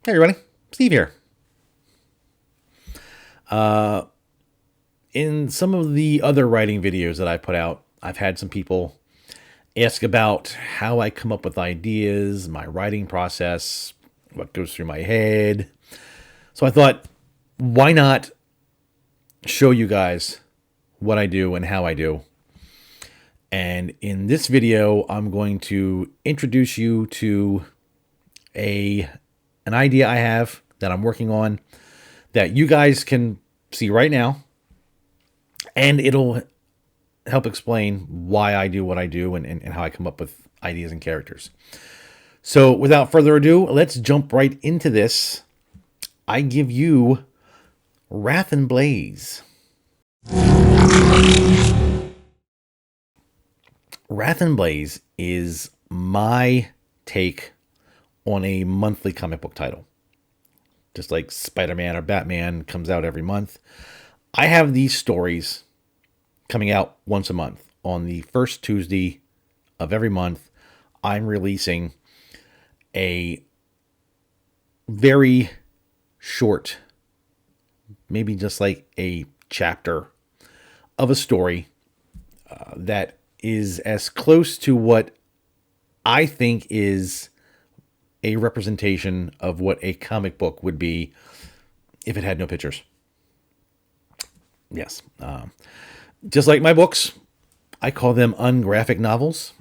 Hey everybody, Steve here. In some of the other writing videos that I put out, I've had some people ask about how I come up with ideas, my writing process, what goes through my head. So I thought, why not show you guys what I do and how I do? And in this video, I'm going to introduce you to a an idea I have that I'm working on that you guys can see right now, and it'll help explain why I do what I do and how I come up with ideas and characters. So without further ado, let's jump right into this. I give you Wrath and Blaze. Wrath and Blaze is my take on a monthly comic book title. Just like Spider-Man or Batman comes out every month, I have these stories coming out once a month. On the first Tuesday of every month, I'm releasing a very short, maybe just like a chapter of a story that is as close to what I think is a representation of what a comic book would be if it had no pictures. Yes. Just like my books, I call them ungraphic novels.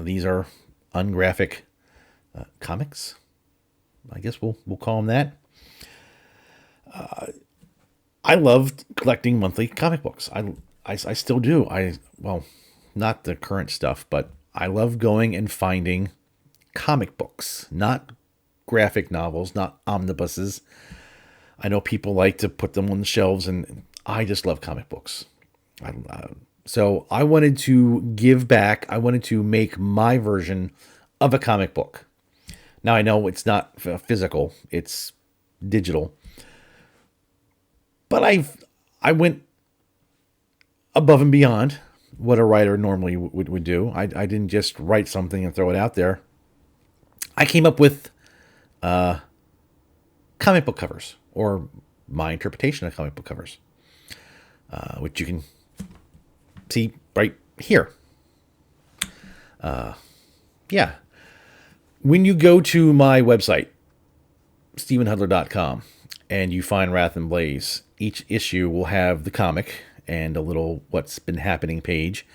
These are ungraphic comics. I guess we'll call them that. I loved collecting monthly comic books. I still do. Well, not the current stuff, but I love going and finding comic books, not graphic novels, not omnibuses. I know people like to put them on the shelves, and I just love comic books. So I wanted to give back. I wanted to make my version of a comic book. Now I know it's not physical; it's digital. But I went above and beyond what a writer normally would do. I didn't just write something and throw it out there. I came up with comic book covers, or my interpretation of comic book covers, which you can see right here. Yeah. When you go to my website, stephenhudler.com, and you find Wrath and Blaze, each issue will have the comic and a little what's been happening page,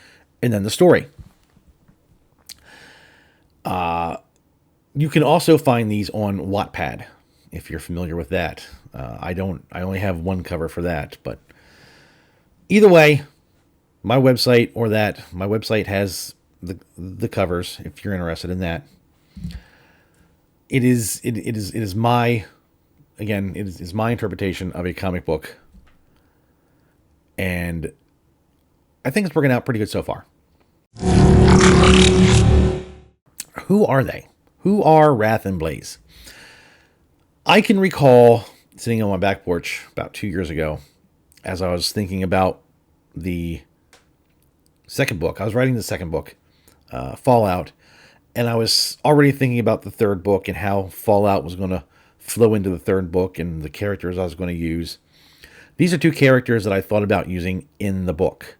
and then the story. You can also find these on Wattpad, if you're familiar with that. I only have one cover for that, but either way, my website my website has the covers if you're interested in that. It is my interpretation of a comic book, and I think it's working out pretty good so far. Who are they? Who are Wrath and Blaze? I can recall sitting on my back porch about 2 years ago as I was thinking about the second book. I was writing the second book, Fallout, and I was already thinking about the third book and how Fallout was going to flow into the third book and the characters I was going to use. These are two characters that I thought about using in the book.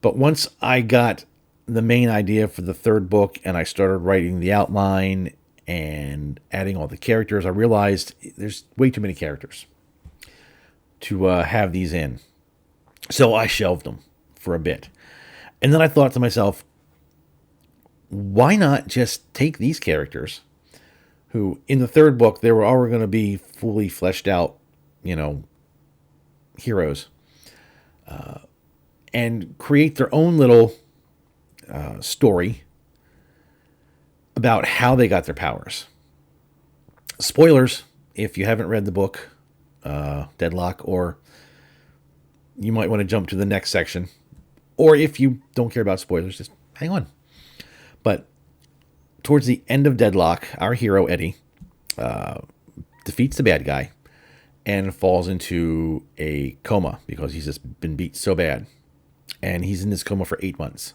But once I got the main idea for the third book and I started writing the outline and adding all the characters, I realized there's way too many characters to have these in. So I shelved them for a bit. And then I thought to myself, why not just take these characters who in the third book, they were already going to be fully fleshed out, heroes, and create their own little story about how they got their powers. Spoilers, if you haven't read the book, Deadlock, or you might want to jump to the next section. Or if you don't care about spoilers, just hang on. But towards the end of Deadlock, our hero, Eddie, defeats the bad guy and falls into a coma because he's just been beat so bad. And he's in this coma for 8 months.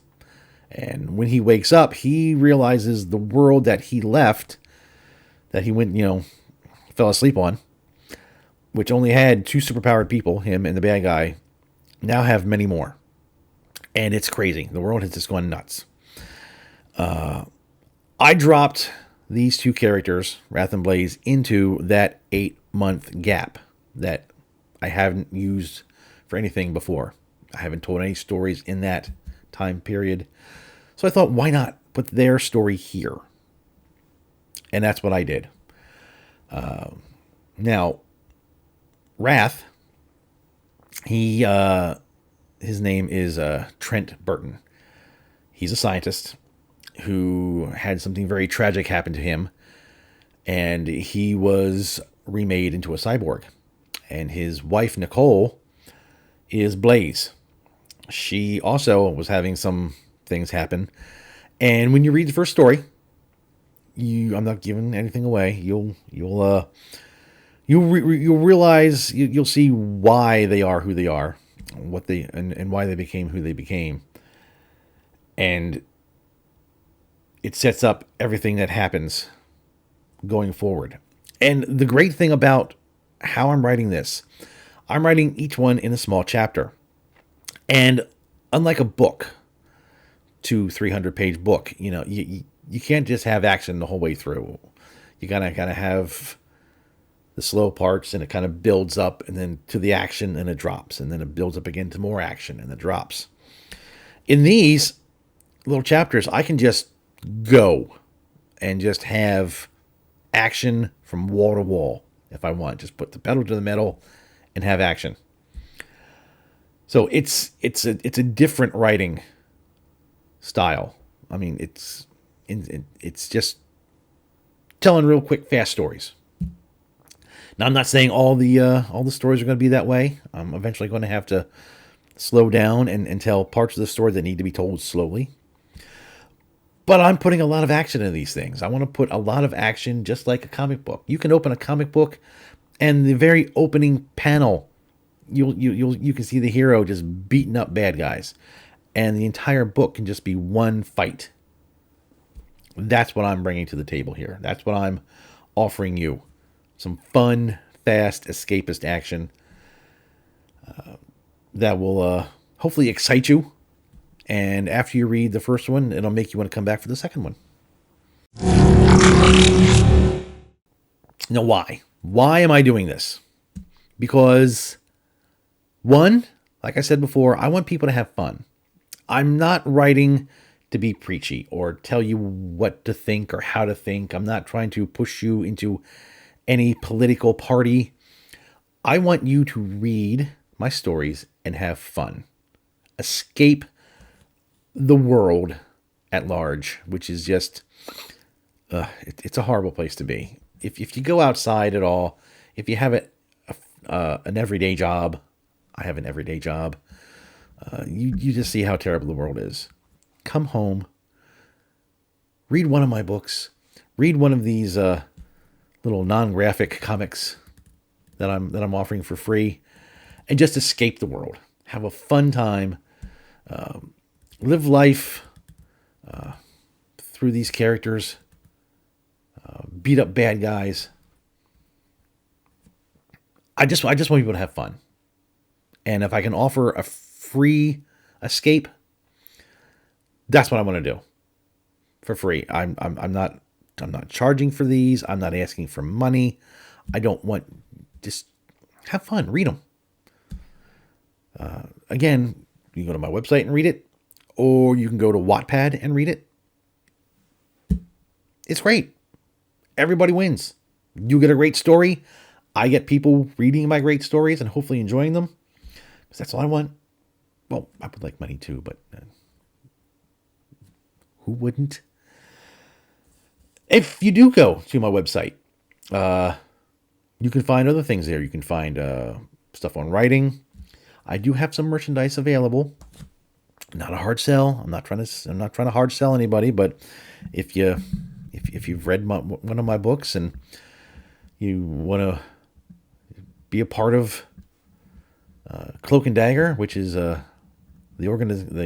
And when he wakes up, he realizes the world that he left, that he went, fell asleep on, which only had two superpowered people, him and the bad guy, now have many more. And it's crazy. The world has just gone nuts. I dropped these two characters, Wrath and Blaze, into that 8-month gap that I haven't used for anything before. I haven't told any stories in that time period. So I thought, why not put their story here? And that's what I did. Now, Wrath, his name is Trent Burton. He's a scientist who had something very tragic happen to him, and he was remade into a cyborg. And his wife, Nicole, is Blaze. She also was having some things happen. And when you read the first story, I'm not giving anything away. You'll realize, you'll see why they are who they are, and why they became who they became. And it sets up everything that happens going forward. And the great thing about how I'm writing this, I'm writing each one in a small chapter. And unlike a book, 200-300 page book, you can't just have action the whole way through. You gotta have the slow parts, and it kind of builds up, and then to the action, and it drops, and then it builds up again to more action, and it drops. In these little chapters, I can just go and just have action from wall to wall if I want. Just put the pedal to the metal and have action. So it's a different writing style. I mean, it's just telling real quick, fast stories. Now, I'm not saying all the stories are going to be that way. I'm eventually going to have to slow down and tell parts of the story that need to be told slowly. But I'm putting a lot of action in these things. I want to put a lot of action, just like a comic book. You can open a comic book, and the very opening panel, you can see the hero just beating up bad guys, and the entire book can just be one fight. That's what I'm bringing to the table here. That's what I'm offering you. Some fun, fast, escapist action that will hopefully excite you. And after you read the first one, it'll make you want to come back for the second one. Now, why? Why am I doing this? Because, one, like I said before, I want people to have fun. I'm not writing to be preachy or tell you what to think or how to think. I'm not trying to push you into any political party. I want you to read my stories and have fun. Escape the world at large, which is just, it's a horrible place to be. If you go outside at all, if you have an everyday job, I have an everyday job, you just see how terrible the world is. Come home, read one of my books, read one of these little non-graphic comics that I'm offering for free, and just escape the world. Have a fun time. Live life through these characters. Beat up bad guys. I just want people to have fun. And if I can offer a free escape, that's what I want to do. For free. I'm not charging for these. I'm not asking for money. I don't want, just have fun. Read them. Again, you can go to my website and read it, or you can go to Wattpad and read it. It's great. Everybody wins. You get a great story. I get people reading my great stories and hopefully enjoying them, because that's all I want. Well, I would like money too, but who wouldn't? If you do go to my website, you can find other things there. You can find stuff on writing. I do have some merchandise available. Not a hard sell. I'm not trying to hard sell anybody, but if you've read one of my books and you want to be a part of Cloak and Dagger, which is the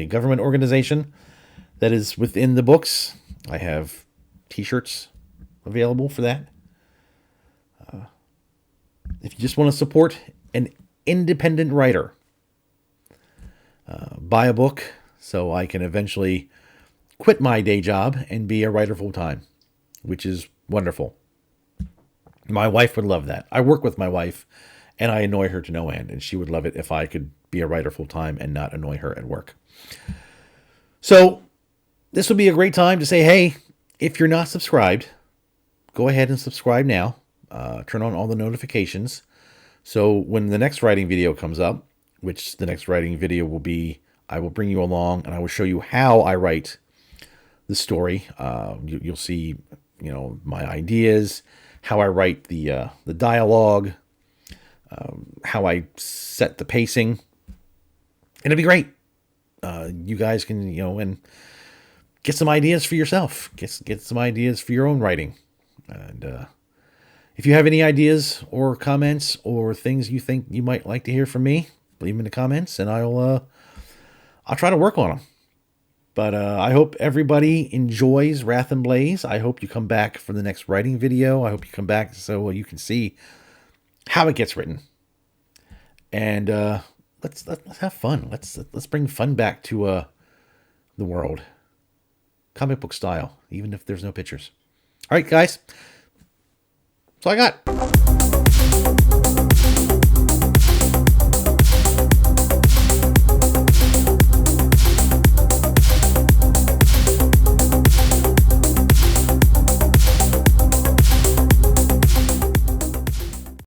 government organization that is within the books, I have T-shirts available for that. If you just want to support an independent writer, buy a book so I can eventually quit my day job and be a writer full time, which is wonderful. My wife would love that. I work with my wife and I annoy her to no end, and she would love it if I could be a writer full time and not annoy her at work. So this would be a great time to say, hey, if you're not subscribed, go ahead and subscribe now. Turn on all the notifications. So when the next writing video comes up, which the next writing video will be, I will bring you along and I will show you how I write the story. You'll see, my ideas, how I write the dialogue, how I set the pacing, and it'll be great. You guys can, and get some ideas for yourself. Get some ideas for your own writing. And if you have any ideas or comments or things you think you might like to hear from me, leave them in the comments, and I'll try to work on them. But I hope everybody enjoys Wrath and Blaze. I hope you come back for the next writing video. I hope you come back so you can see how it gets written. And let's have fun. Let's bring fun back to the world, comic book style, even if there's no pictures. All right, guys. That's all I got.